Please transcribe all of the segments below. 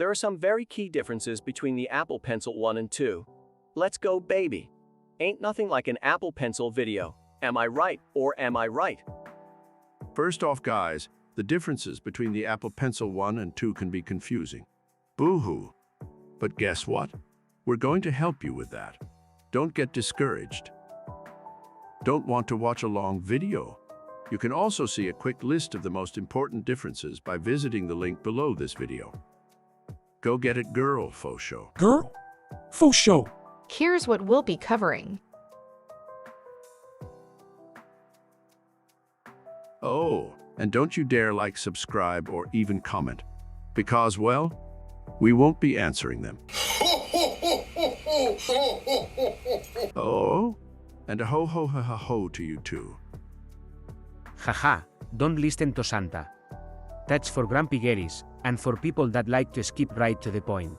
There are some very key differences between the Apple Pencil 1 and 2. Let's go, baby. Ain't nothing like an Apple Pencil video. Am I right or am I right? First off, guys, the differences between the Apple Pencil 1 and 2 can be confusing. Boo-hoo. But guess what? We're going to help you with that. Don't get discouraged. Don't want to watch a long video? You can also see a quick list of the most important differences by visiting the link below this video. Go get it, girl, faux show. Girl? Faux show. Here's what we'll be covering. Oh, and don't you dare like, subscribe, or even comment. Because, well, we won't be answering them. Oh, and a ho to you too. Haha, don't listen to Santa. That's for grumpy Garys, and for people that like to skip right to the point.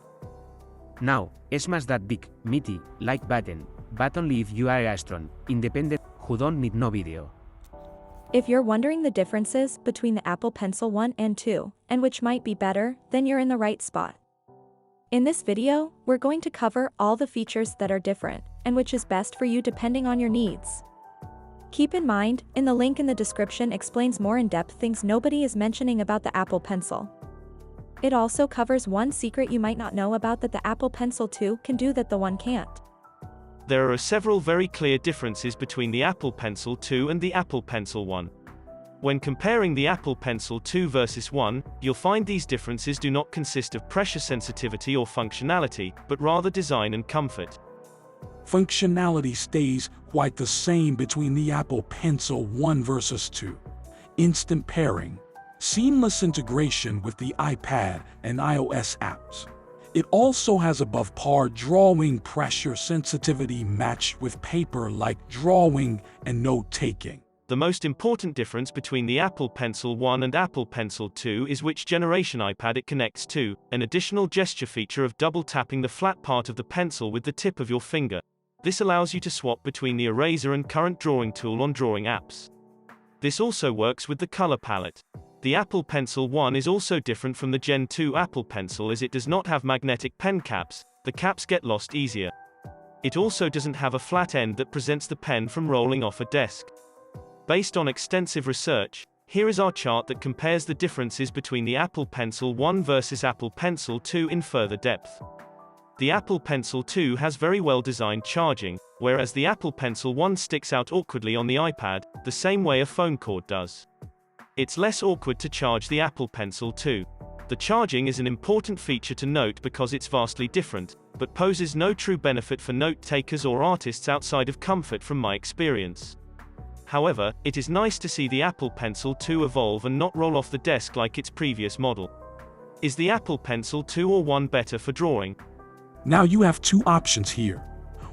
Now, smash that big, meaty, like button, but only if you are a strong, independent, who don't need no video. If you're wondering the differences between the Apple Pencil 1 and 2, and which might be better, then you're in the right spot. In this video, we're going to cover all the features that are different, and which is best for you depending on your needs. Keep in mind, in the link in the description explains more in-depth things nobody is mentioning about the Apple Pencil. It also covers one secret you might not know about that the Apple Pencil 2 can do that the 1 can't. There are several very clear differences between the Apple Pencil 2 and the Apple Pencil 1. When comparing the Apple Pencil 2 versus 1, you'll find these differences do not consist of pressure sensitivity or functionality, but rather design and comfort. Functionality stays quite the same between the Apple Pencil 1 versus 2. Instant pairing, seamless integration with the iPad and iOS apps. It also has above par drawing pressure sensitivity matched with paper like drawing and note-taking. The most important difference between the Apple Pencil 1 and Apple Pencil 2 is which generation iPad it connects to, an additional gesture feature of double tapping the flat part of the pencil with the tip of your finger. This allows you to swap between the eraser and current drawing tool on drawing apps. This also works with the color palette. The Apple Pencil 1 is also different from the Gen 2 Apple Pencil as it does not have magnetic pen caps, the caps get lost easier. It also doesn't have a flat end that prevents the pen from rolling off a desk. Based on extensive research, here is our chart that compares the differences between the Apple Pencil 1 versus Apple Pencil 2 in further depth. The Apple Pencil 2 has very well-designed charging, whereas the Apple Pencil 1 sticks out awkwardly on the iPad, the same way a phone cord does. It's less awkward to charge the Apple Pencil 2. The charging is an important feature to note because it's vastly different, but poses no true benefit for note-takers or artists outside of comfort from my experience. However, it is nice to see the Apple Pencil 2 evolve and not roll off the desk like its previous model. Is the Apple Pencil 2 or 1 better for drawing? Now you have two options here.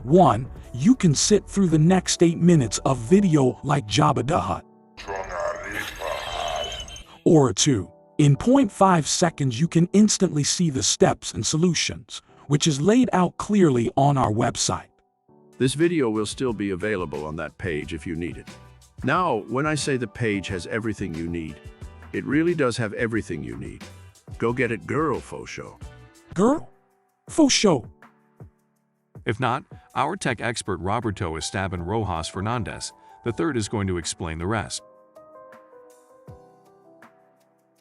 1, you can sit through the next 8 minutes of video like Jabba the Hutt. Or 2, in 0.5 seconds you can instantly see the steps and solutions, which is laid out clearly on our website. This video will still be available on that page if you need it. Now, when I say the page has everything you need, it really does have everything you need. Go get it, girl, faux show. Girl? Faux show. If not, our tech expert Roberto Esteban Rojas Fernandez III is going to explain the rest.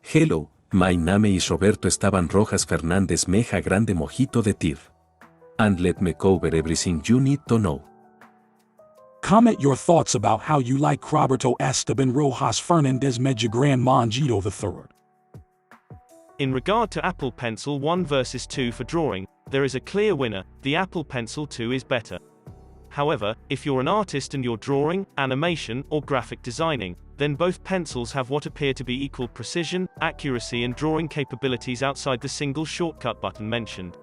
Hello, my name is Roberto Esteban Rojas Fernandez Meja Grande Mojito de Tir. And let me cover everything you need to know. Comment your thoughts about how you like Roberto Esteban Rojas Fernandez Meja Grande Mojito III. In regard to Apple Pencil 1 versus 2 for drawing, there is a clear winner: the Apple Pencil 2 is better. However, if you're an artist and you're drawing, animation, or graphic designing, then both pencils have what appear to be equal precision, accuracy and drawing capabilities outside the single shortcut button mentioned.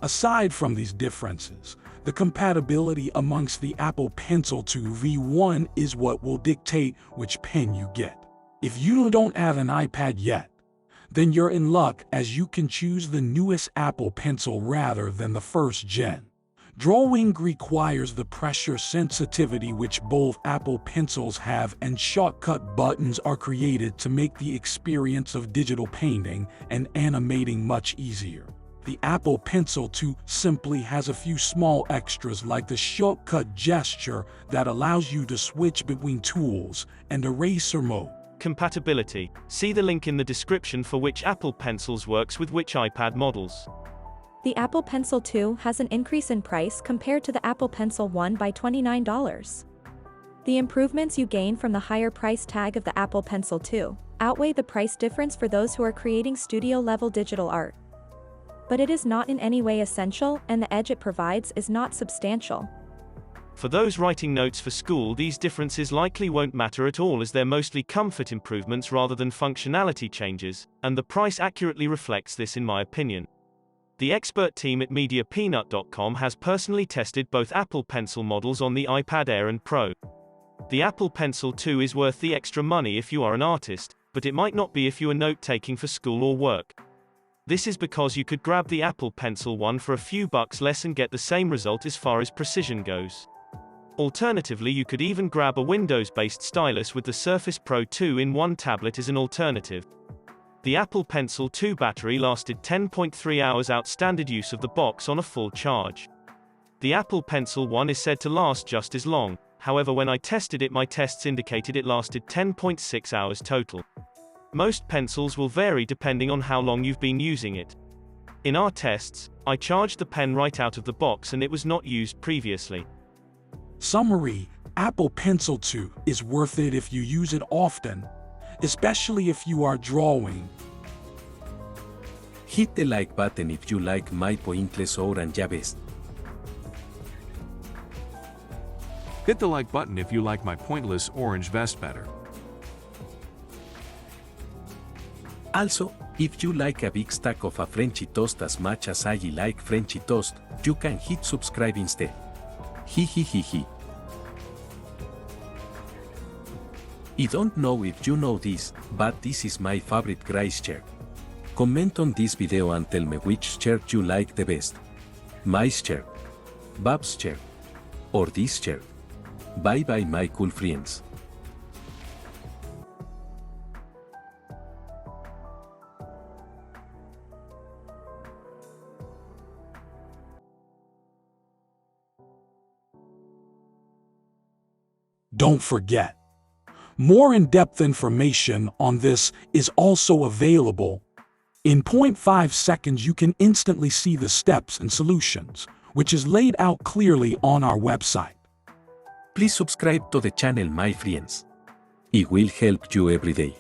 Aside from these differences, the compatibility amongst the Apple Pencil 2 V1 is what will dictate which pen you get. If you don't have an iPad yet, then you're in luck as you can choose the newest Apple Pencil rather than the first gen. Drawing requires the pressure sensitivity which both Apple Pencils have, and shortcut buttons are created to make the experience of digital painting and animating much easier. The Apple Pencil 2 simply has a few small extras like the shortcut gesture that allows you to switch between tools and eraser mode. Compatibility. See the link in the description for which Apple Pencils works with which iPad models. The Apple Pencil 2 has an increase in price compared to the Apple Pencil 1 by $29. The improvements you gain from the higher price tag of the Apple Pencil 2 outweigh the price difference for those who are creating studio-level digital art. But it is not in any way essential, and the edge it provides is not substantial. For those writing notes for school, these differences likely won't matter at all, as they're mostly comfort improvements rather than functionality changes, and the price accurately reflects this in my opinion. The expert team at MediaPeanut.com has personally tested both Apple Pencil models on the iPad Air and Pro. The Apple Pencil 2 is worth the extra money if you are an artist, but it might not be if you are note-taking for school or work. This is because you could grab the Apple Pencil 1 for a few bucks less and get the same result as far as precision goes. Alternatively, you could even grab a Windows-based stylus with the Surface Pro 2-in-1 tablet as an alternative. The Apple Pencil 2 battery lasted 10.3 hours out standard use of the box on a full charge. The Apple Pencil 1 is said to last just as long, however when I tested it my tests indicated it lasted 10.6 hours total. Most pencils will vary depending on how long you've been using it. In our tests, I charged the pen right out of the box and it was not used previously. Summary: Apple Pencil 2 is worth it if you use it often, especially if you are drawing. Hit the like button if you like my pointless orange vest. Hit the like button if you like my pointless orange vest better. Also, if you like a big stack of a Frenchy toast as much as I like Frenchy toast, you can hit subscribe instead. Hihihihi. I don't know if you know this, but this is my favorite Grace chair. Comment on this video and tell me which chair you like the best. My chair, Bab's chair, or this chair. Bye bye my cool friends. Don't forget, more in-depth information on this is also available. In 0.5 seconds you can instantly see the steps and solutions, which is laid out clearly on our website. Please subscribe to the channel my friends. It will help you every day.